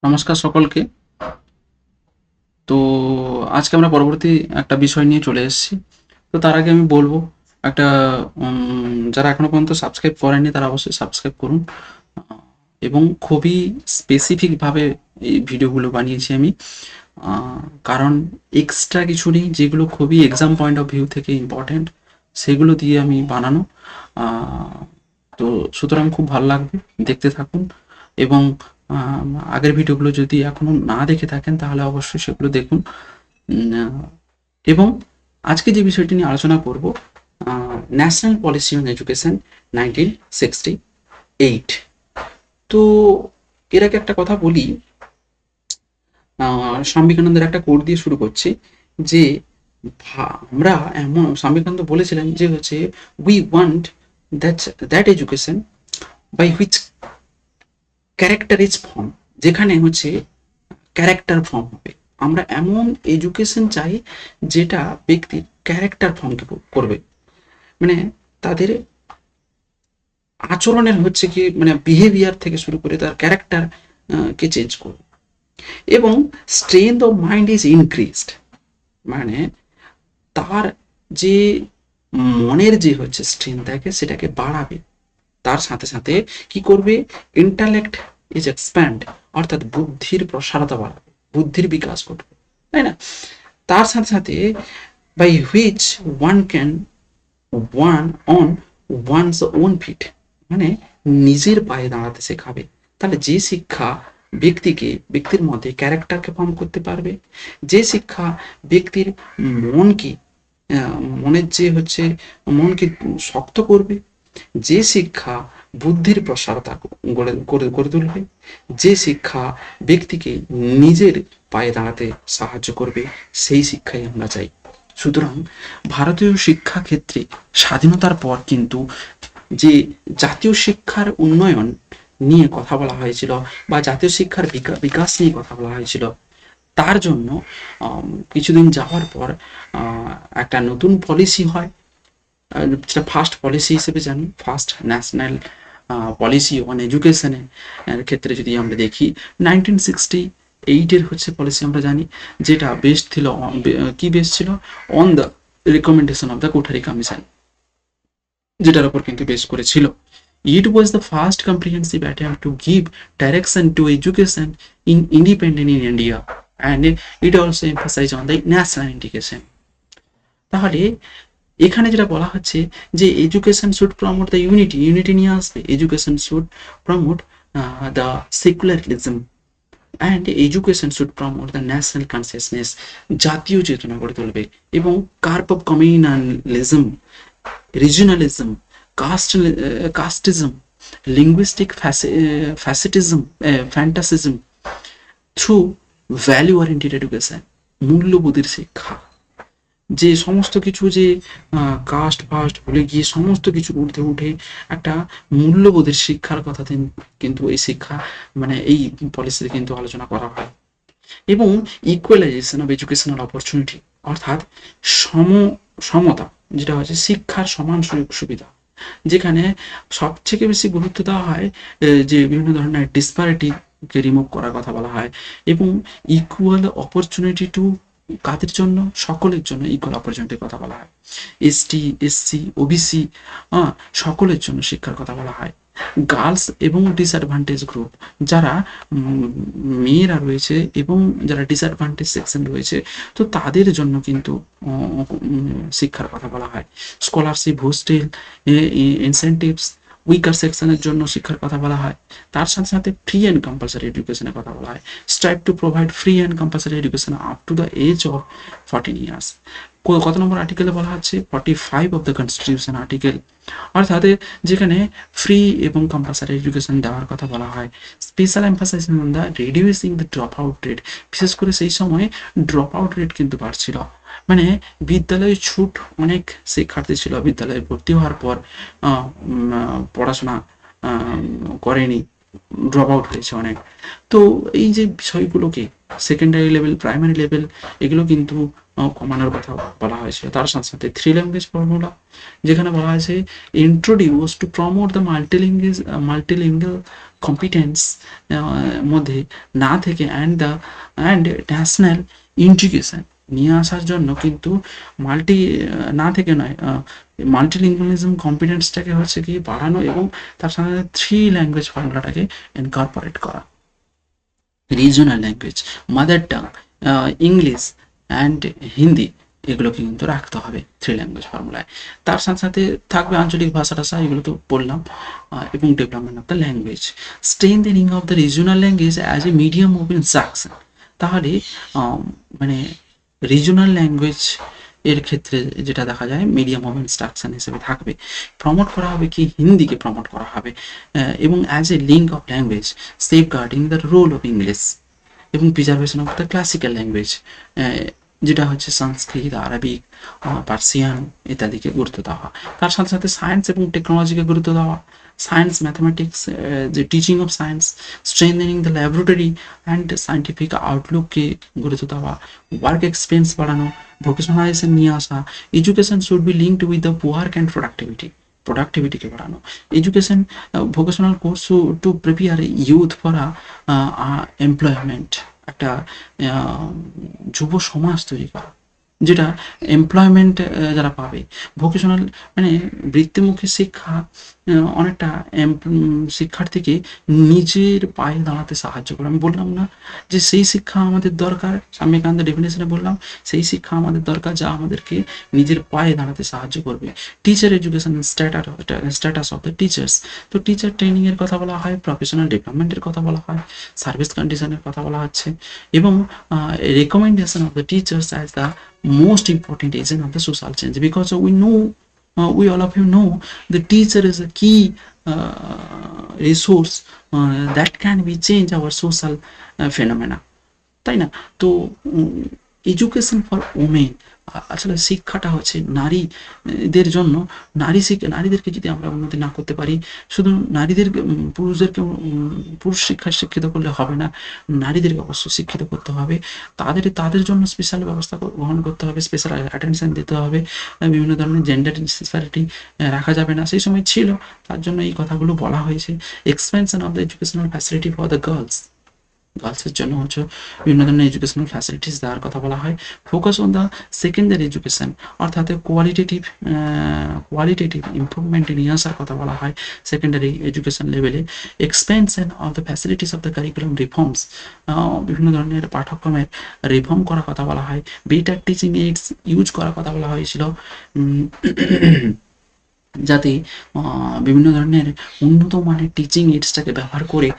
নমস্কার সকলকে। তো আজকে আমরা পরবর্তী একটা বিষয় নিয়ে চলে এসেছি। তো তার আগে আমি বলবো একটা যারা এখনো পর্যন্ত সাবস্ক্রাইব করেননি তারা অবশ্যই সাবস্ক্রাইব করুন। আহ, এবং খুবই স্পেসিফিকভাবে এই ভিডিওগুলো বানিয়েছি আমি, কারণ এক্সট্রা কিছু নেই, যেগুলো খুবই এক্সাম পয়েন্ট অফ ভিউ থেকে ইম্পর্ট্যান্ট সেগুলো দিয়ে আমি বানানো। আহ, তো সুতরাং খুব ভালো লাগবে, দেখতে থাকুন। এবং আগের ভিডিওগুলো যদি এখনো না দেখে থাকেন তাহলে অবশ্যই সেগুলো দেখুন। এবং আজকে যে বিষয়টি নিয়ে আলোচনা করব, ন্যাশনাল পলিসি অন এডুকেশন 1968। তো এর আগে একটা কথা বলি, স্বামী বিবেকানন্দের একটা কোট দিয়ে শুরু করছি যে আমরা এমন, স্বামী বিবেকানন্দ বলেছিলেন যে হচ্ছে we want that that education by which character is form, যেখানে হচ্ছে ক্যারেক্টার ফর্ম হবে। আমরা এমন এডুকেশন চাই যেটা ব্যক্তির ক্যারেক্টার ফর্ম করবে, মানে তাদের আচরণের হচ্ছে কি, মানে বিহেভিয়ার থেকে শুরু করে তার ক্যারেক্টার কে চেঞ্জ করবে। এবং strength of mind is increased, মানে তার যে মনের যে হচ্ছে স্ট্রেংথ থাকে সেটাকে বাড়াবে। তার সাথে সাথে কি করবে, ইন্টালেক্ট ইজ এক্সপ্যান্ড, অর্থাৎ বুদ্ধির প্রসারতা বাড়াবে, বুদ্ধির বিকাশ ঘটবে, তাই না? তার সাথে সাথে by which one can one on one's own feet, মানে নিজের পায়ে দাঁড়াতে শেখাবে। তাহলে যে শিক্ষা ব্যক্তির মধ্যে ক্যারেক্টারকে ফর্ম করতে পারবে, যে শিক্ষা ব্যক্তির মনকে মনের যে হচ্ছে মনকে শক্ত করবে, যে শিক্ষা বুদ্ধির প্রসারতা গড়ে তুলবে, যে শিক্ষা ব্যক্তিকে নিজের পায়ে দাঁড়াতে সাহায্য করবে, সেই শিক্ষাই আমরা চাই। সুতরাং ভারতীয় শিক্ষা ক্ষেত্রে স্বাধীনতার পর কিন্তু যে জাতীয় শিক্ষার উন্নয়ন নিয়ে কথা বলা হয়েছিল বা জাতীয় শিক্ষার বিকাশ নিয়ে কথা বলা হয়েছিল, তার জন্য কিছুদিন যাওয়ার পর একটা নতুন পলিসি হয়, যেটা ফার্স্ট পলিসি হিসেবে জানি, ফার্স্ট ন্যাশনাল পলিসি অন এডুকেশনের ক্ষেত্রে যদি আমরা দেখি 1968-এর হচ্ছে পলিসি আমরা জানি, যেটা বেস ছিল কি বেস ছিল, on the recommendation of the Kothari commission, যেটার উপর কিন্তু বেস করেছিল। It was the first comprehensive attempt to give direction to education in independent in India, and it also emphasized on the national education. তাহলে এখানে যেটা বলা হচ্ছে যে education should promote the unity নিয়ে আসবে, education should promote the secularism, and education should promote the national consciousness, জাতীয় চেতনা গড়ে তুলবে, এবং curb of communalism, regionalism, casteism, linguistic fascism, fanaticism through value oriented education, মূল্যবোধের শিক্ষা। যে সমস্ত কিছু যে কাস্ট ফাস্ট ভুলে গিয়ে সমস্ত কিছুর ঊর্ধ্বে উঠে একটা মূল্যবোধের শিক্ষার কথা কিন্তু এই শিক্ষা, মানে এই পলিসিতে কিন্তু আলোচনা করা হয়। এবং ইকুয়ালাইজেশন অফ এডুকেশনাল অপরচুনিটি, অর্থাৎ সমতা, যেটা হচ্ছে শিক্ষার সমান সুযোগ সুবিধা, যেখানে সবথেকে বেশি গুরুত্ব দেওয়া হয় যে বিভিন্ন ধরনের ডিসপ্যারিটিকে রিমুভ করার কথা বলা হয়, এবং ইকুয়াল অপরচুনিটি টু, কাদের জন্য, সকলের জন্য ইকুয়াল অপরচুনিটির কথা বলা হয়। এসটি, এসসি, ওবিসি, সকলের জন্য শিক্ষার কথা বলা হয়। গার্লস এবং ডিসঅ্যাডভান্টেজ গ্রুপ, যারা মেয়েরা রয়েছে এবং যারা ডিসঅ্যাডভান্টেজ সেকশন রয়েছে, তো তাদের জন্য কিন্তু শিক্ষার কথা বলা হয়। স্কলারশিপ, হোস্টেল, ইনসেন্টিভস, উইকার সেকশনের জন্য শিক্ষার কথা বলা হয়। তার সাথে সাথে ফ্রি অ্যান্ড কম্পালসারি এডুকেশনের কথা বলা হয়। Strive to provide free and compulsory education up to the age of 14 years. কত নম্বর আর্টিকেলে বলা হচ্ছে? 45 অফ দ্য কনস্টিটিউশন আর্টিকেল, অর্থাৎ যেখানে ফ্রি এবং কম্পালসারি এডুকেশন দেওয়ার কথা বলা হয়। Special emphasize on the reducing the drop out rate, বিশেষ করে সেই সময় ড্রপ আউট রেট কিন্তু বাড়ছিল, মানে বিদ্যালয়ে ছুট, অনেক শিক্ষার্থী ছিল বিদ্যালয়ে ভর্তি হওয়ার পর পড়াশোনা করেনি, ড্রপ আউট হয়েছে অনেক। তো এই যে বিষয়গুলোকে সেকেন্ডারি লেভেল, প্রাইমারি লেভেল, এগুলো কিন্তু কমানোর কথা বলা হয়েছে। তার সাথে সাথে 3 ল্যাঙ্গুয়েজ ফর্মুলা, যেখানে বলা হয়েছে introduce to promote the multilingual competence মধ্যে না থেকে অ্যান্ড ন্যাশনাল ইন্টিগ্রেশন নিয়ে আসার জন্য কিন্তু মাল্টি না থেকে নয়, মাল্টিলিঙ্গুয়ালিজম কম্পিটেন্সটাকে হচ্ছে কি বাড়ানো এবং তার সাথে 3 ল্যাঙ্গুয়েজ ফর্মুলাটাকে ইনকর্পোরেট করা। Regional language, mother tongue, English and Hindi, এগুলোকে কিন্তু রাখতে হবে 3 ল্যাঙ্গুয়েজ ফর্মুলায়। তার সাথে সাথে থাকবে আঞ্চলিক ভাষা টাষা, এগুলো তো বললাম, এবং development of the language, strengthening of the regional language as a medium of instruction. তাহলে মানে রিজনাল ল্যাঙ্গুয়েজ এর ক্ষেত্রে যেটা দেখা যায় মিডিয়াম অফ ইনস্ট্রাকশন হিসেবে থাকবে। প্রমোট করা হবে কি, হিন্দিকে প্রমোট করা হবে, এবং as a link of language safeguarding the role of English এবং preservation of the classical language, যেটা হচ্ছে সংস্কৃত, আরবিক, পার্সিয়ান ইত্যাদিকে গুরুত্ব দেওয়া। তার সাথে সাথে সায়েন্স এবং টেকনোলজিকে গুরুত্ব দেওয়া, সায়েন্স ম্যাথামেটিক্স, যে teaching of science, strengthening the laboratory and scientific আউটলুককে গুরুত্ব দেওয়া, ওয়ার্ক এক্সপিরিয়েন্স বাড়ানো, ভোকেশনালাইজেশন নিয়ে আসা। Education should be linked with the work and প্রোডাক্টিভিটিকে বাড়ানো। Education vocational course to prepare youth for employment, একটা যুব সমাজ তৈরি করা, যেটা এমপ্লয়মেন্ট যারা পাবে। ভোকেশনাল মানে বৃত্তিমুখী শিক্ষা অনেকটা শিক্ষার্থীকে নিজের পায়ে দাঁড়াতে সাহায্য করে। আমি বললাম না যে সেই শিক্ষা আমাদের দরকার, স্বামীকান্ত ডেফিনেশনে বললাম সেই শিক্ষা আমাদের দরকার যা আমাদেরকে নিজের পায়ে দাঁড়াতে সাহায্য করবে। Teacher education, status of the teachers, তো টিচার ট্রেনিংয়ের কথা বলা হয়, প্রফেশনাল ডেভেলপমেন্টের কথা বলা হয়, সার্ভিস কন্ডিশনের কথা বলা হচ্ছে, এবং recommendation of the teachers as the most important agent of the social change, because we know, we all of you know, the teacher is a key resource that can be change our social phenomena, তাই না? তো education for women, আসলে শিক্ষাটা হচ্ছে নারীদের জন্য। নারীদেরকে যদি আমরা উন্নতি না করতে পারি, শুধু নারীদেরকে পুরুষদেরকে পুরুষ শিক্ষায় শিক্ষিত করলে হবে না, নারীদেরকে অবশ্যই শিক্ষিত করতে হবে। তাদের জন্য স্পেশাল ব্যবস্থা গ্রহণ করতে হবে, স্পেশাল অ্যাটেনশন দিতে হবে, বিভিন্ন ধরনের জেন্ডার ডিসপ্যারিটি রাখা যাবে না, সেই সময় ছিল, তার জন্য এই কথাগুলো বলা হয়েছে। Expansion of the educational facility for the গার্লসের জন্য হচ্ছে বিভিন্ন ধরনের এডুকেশনাল ফ্যাসিলিটিস দেওয়ার কথা বলা হয়। Focus on the secondary education, অর্থাৎ কোয়ালিটেটিভ ইম্প্রুভমেন্ট নিয়ে আসার কথা বলা হয় সেকেন্ডারি এডুকেশন লেভেলে। Expansion of the facilities of the curriculum reforms, বিভিন্ন ধরনের পাঠ্যক্রমের রিফর্ম করার কথা বলা হয়। বেটার টিচিং এইডস ইউজ করার কথা বলা হয়েছিল, যাতে বিভিন্ন ধরনের উন্নত মানের টিচিং এইডসটাকে ব্যবহার করে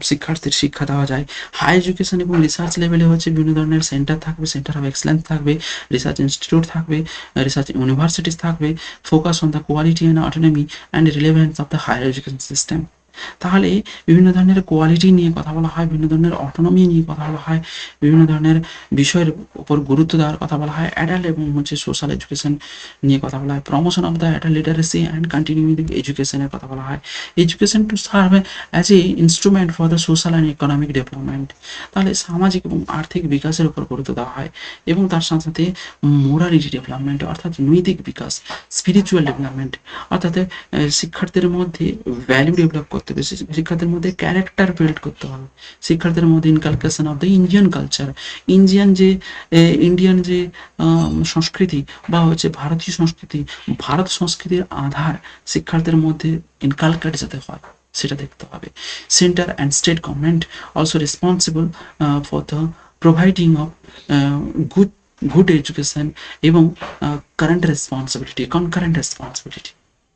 শিক্ষার্থীর শিক্ষা দেওয়া যায়। হাই এডুকেশন এবং রিসার্চ লেভেলে হচ্ছে বিভিন্ন ধরনের সেন্টার থাকবে, সেন্টার অফ এক্সেলেন্স থাকবে, রিসার্চ ইনস্টিটিউট থাকবে, রিসার্চ ইউনিভার্সিটিস থাকবে। Focus on the quality and autonomy and relevance of the higher education system. তাহলে বিভিন্ন ধরনের কোয়ালিটি নিয়ে কথা বলা হয়, বিভিন্ন ধরনের অটোনমি নিয়ে কথা বলা হয়, বিভিন্ন ধরনের বিষয়ের উপর গুরুত্ব দেওয়ার কথা বলা হয়। অ্যাডাল্ট এবং হচ্ছে সোশ্যাল এডুকেশন নিয়ে কথা বলা হয়। Promotion of the adult literacy and continuing এডুকেশনের কথা বলা হয়। Education to serve as a instrument for the social and economic development, তাহলে সামাজিক এবং আর্থিক বিকাশের উপর গুরুত্ব দেওয়া হয়। এবং তার সাথে সাথে মোরালিটি ডেভেলপমেন্ট, অর্থাৎ নৈতিক বিকাশ, স্পিরিচুয়াল ডেভেলপমেন্ট, অর্থাৎ শিক্ষার্থীদের মধ্যে ভ্যালু ডেভেলপ করতে হবে, শিক্ষার্থীর মধ্যে ক্যারেক্টার বিল্ড করতে হবে, শিক্ষার্থীদের মধ্যে inculcation of the Indian culture, Indian যে সংস্কৃতি বা হচ্ছে ভারতীয় সংস্কৃতি, ভারত সংস্কৃতির আধার শিক্ষার্থীদের মধ্যে ইনকালকেট যাতে হয় সেটা দেখতে হবে। Centre and state government also responsible for the providing of good education এবং কারেন্ট রেসপন্সিবিলিটি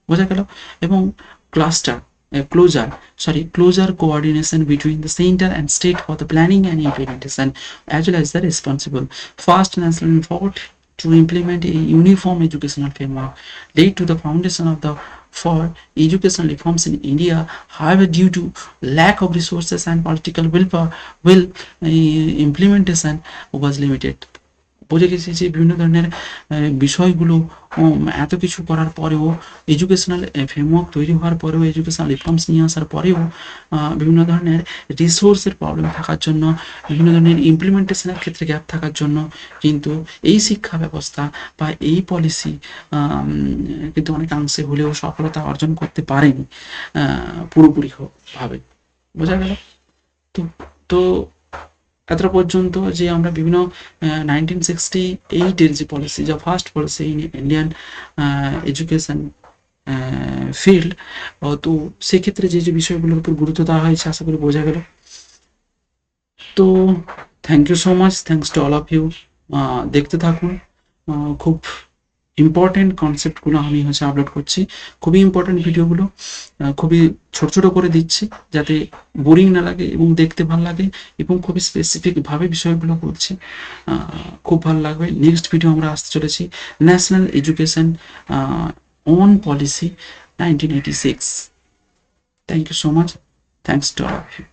বোঝা গেল। এবং closer coordination between the center and state for the planning and implementation, as well as the responsible fast national effort to implement a uniform educational framework laid to the foundation of the for educational reforms in India. However, due to lack of resources and political will implementation was limited. বুঝে গেছি যে বিভিন্ন ধরনের বিষয়গুলো এত কিছু করার পরেও, এডুকেশনাল ফ্রেমওয়ার্ক তৈরি হওয়ার পরেও, এডুকেশনাল রিফর্মস নিয়ে আসার পরেও বিভিন্ন ধরনের রিসোর্সের প্রবলেম থাকার জন্য, বিভিন্ন ধরনের ইমপ্লিমেন্টেশনের ক্ষেত্রে গ্যাপ থাকার জন্য কিন্তু এই শিক্ষা ব্যবস্থা বা এই পলিসি কিন্তু অনেকাংশে হলেও সফলতা অর্জন করতে পারেনি পুরোপুরি ভাবে। বোঝা গেল? তো তো এতটা পর্যন্ত যে আমরা বিভিন্ন 1968-এর যে পলিসি, যা first policy in Indian education field, তো সেক্ষেত্রে যে বিষয়গুলোর উপর গুরুত্ব দেওয়া হয়েছে আশা করি বোঝা গেল। তো thank you so much, thanks to all of you. দেখতে থাকুন, খুব ইম্পর্টেন্ট কনসেপ্টগুলো আমি আপলোড করছি, খুবই ইম্পর্টেন্ট ভিডিওগুলো, খুবই ছোট ছোট করে দিচ্ছি যাতে বোরিং না লাগে এবং দেখতে ভালো লাগে, এবং খুবই স্পেসিফিকভাবে বিষয়গুলো বলছি, খুব ভালো লাগবে। নেক্সট ভিডিও আমরা আসতে চলেছি national education on policy 1986। Thank you so much, thanks to all of you.